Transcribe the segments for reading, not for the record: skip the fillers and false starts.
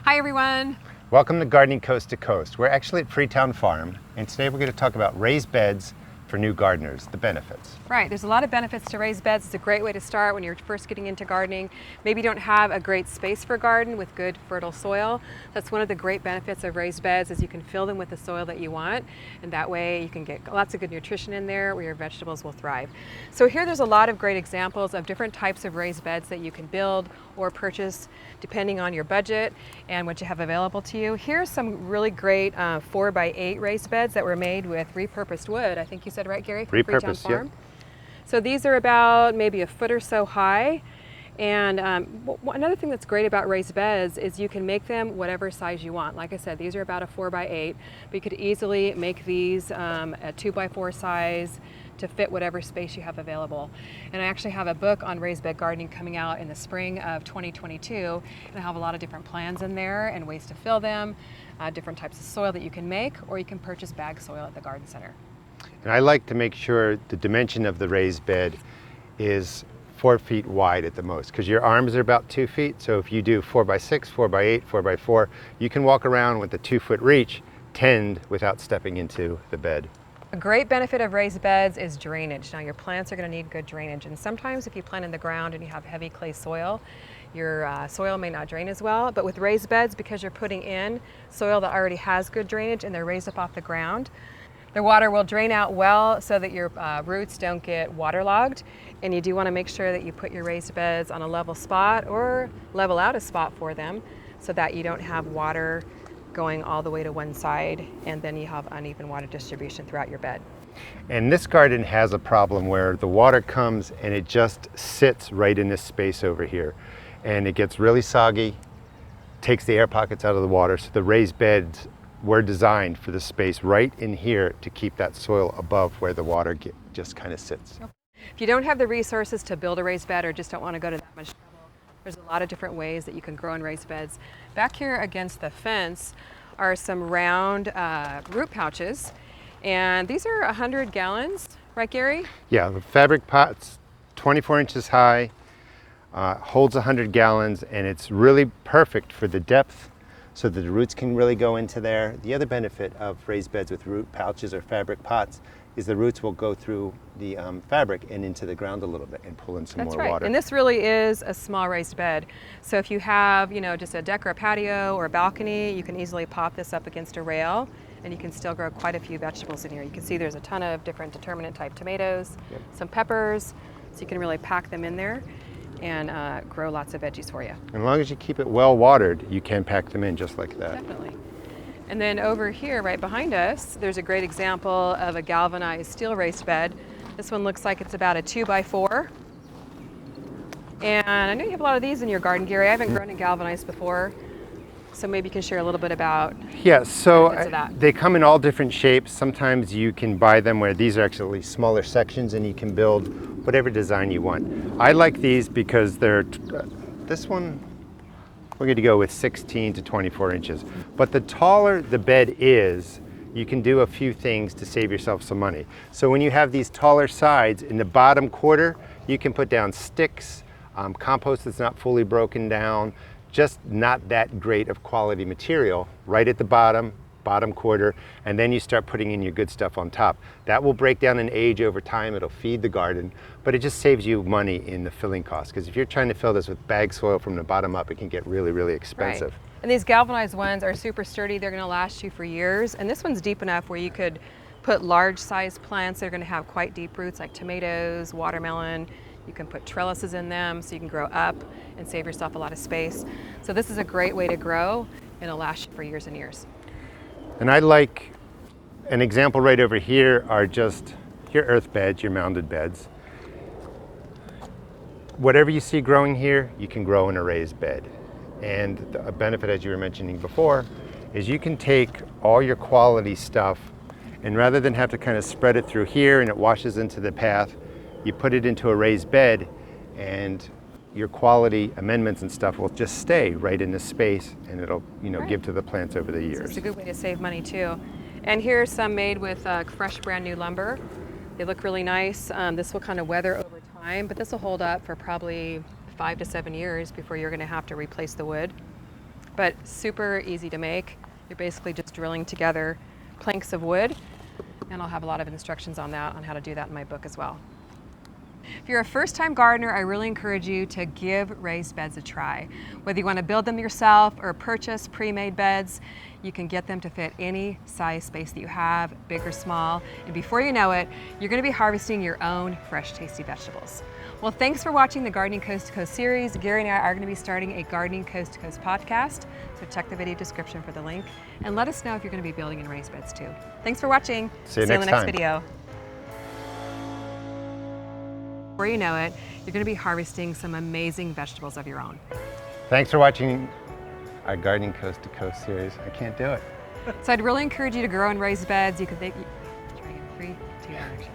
Hi everyone. Welcome to Gardening Coast to Coast. We're actually at Freetown Farm, and today we're going to talk about raised beds for new gardeners, the benefits. Right, there's a lot of benefits to raised beds. It's a great way to start when you're first getting into gardening. Maybe you don't have a great space for a garden with good fertile soil. That's one of the great benefits of raised beds is you can fill them with the soil that you want, and that way you can get lots of good nutrition in there where your vegetables will thrive. So here there's a lot of great examples of different types of raised beds that you can build or purchase depending on your budget and what you have available to you. Here's some really great 4x8 raised beds that were made with repurposed wood. I think you said right, Gary? Repurposed, yeah. So these are about maybe a foot or so high. And another thing that's great about raised beds is you can make them whatever size you want. Like I said, these are about a 4x8, but you could easily make these a 2x4 size to fit whatever space you have available. And I actually have a book on raised bed gardening coming out in the spring of 2022, and I have a lot of different plans in there and ways to fill them, different types of soil that you can make, or you can purchase bag soil at the garden center. And I like to make sure the dimension of the raised bed is 4 feet wide at the most, because your arms are about 2 feet. So if you do 4x6, 4x8, 4x4, you can walk around with a 2-foot reach, tend without stepping into the bed. A great benefit of raised beds is drainage. Now your plants are going to need good drainage, and sometimes if you plant in the ground and you have heavy clay soil, your soil may not drain as well. But with raised beds, because you're putting in soil that already has good drainage and they're raised up off the ground, the water will drain out well so that your roots don't get waterlogged. And you do want to make sure that you put your raised beds on a level spot or level out a spot for them so that you don't have water going all the way to one side and then you have uneven water distribution throughout your bed. And this garden has a problem where the water comes and it just sits right in this space over here. And it gets really soggy, takes the air pockets out of the water. So the raised beds were designed for the space right in here to keep that soil above where the water just kind of sits. If you don't have the resources to build a raised bed or just don't want to go to that much trouble, there's a lot of different ways that you can grow in raised beds. Back here against the fence are some round root pouches, and these are 100 gallons, right Gary? Yeah, the fabric pot's 24 inches high, holds 100 gallons, and it's really perfect for the depth so that the roots can really go into there. The other benefit of raised beds with root pouches or fabric pots is the roots will go through the fabric and into the ground a little bit and pull in some more water. And this really is a small raised bed. So if you have, just a deck or a patio or a balcony, you can easily pop this up against a rail and you can still grow quite a few vegetables in here. You can see there's a ton of different determinate type tomatoes, some peppers, so you can really pack them in there and grow lots of veggies for you. As long as you keep it well watered, you can pack them in just like that. Definitely. And then over here, right behind us, there's a great example of a galvanized steel raised bed. This one looks like it's about a 2x4. And I know you have a lot of these in your garden, Gary. I haven't grown in galvanized before, so maybe you can share a little bit about they come in all different shapes. Sometimes you can buy them where these are actually smaller sections and you can build whatever design you want. I like these because they're, this one, we're going to go with 16 to 24 inches. But the taller the bed is, you can do a few things to save yourself some money. So when you have these taller sides, in the bottom quarter, you can put down sticks, compost that's not fully broken down, just not that great of quality material right at the bottom quarter, and then you start putting in your good stuff on top. That will break down in age over time, it'll feed the garden, but it just saves you money in the filling cost, because if you're trying to fill this with bag soil from the bottom up, it can get really, really expensive. Right. And these galvanized ones are super sturdy, they're going to last you for years, and this one's deep enough where you could put large sized plants that are going to have quite deep roots like tomatoes, watermelon. You can put trellises in them so you can grow up and save yourself a lot of space. So this is a great way to grow and it'll last you for years and years. And I like an example right over here are just your earth beds, your mounded beds. Whatever you see growing here, you can grow in a raised bed. And a benefit, as you were mentioning before, is you can take all your quality stuff and rather than have to kind of spread it through here and it washes into the path, you put it into a raised bed and your quality amendments and stuff will just stay right in this space and it'll give to the plants over the years. So it's a good way to save money too. And here's some made with fresh brand new lumber. They look really nice. This will kind of weather over time, but this will hold up for probably 5 to 7 years before you're going to have to replace the wood. but super easy to make. You're basically just drilling together planks of wood, and I'll have a lot of instructions on that, on how to do that in my book as well. If you're a first-time gardener, I really encourage you to give raised beds a try. Whether you want to build them yourself or purchase pre-made beds, you can get them to fit any size space that you have, big or small, and before you know it, you're going to be harvesting your own fresh, tasty vegetables. Well, thanks for watching the Gardening Coast to Coast series. Gary and I are going to be starting a Gardening Coast to Coast podcast, so check the video description for the link, and let us know if you're going to be building in raised beds too. Thanks for watching. See you in the next next time. video. Before you know it, you're going to be harvesting some amazing vegetables of your own. Thanks for watching our Gardening Coast to Coast series. I can't do it. So I'd really encourage you to grow in raised beds. You could think, 3, 2, action.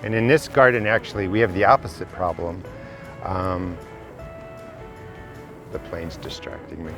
And in this garden, actually, we have the opposite problem. The plane's distracting me.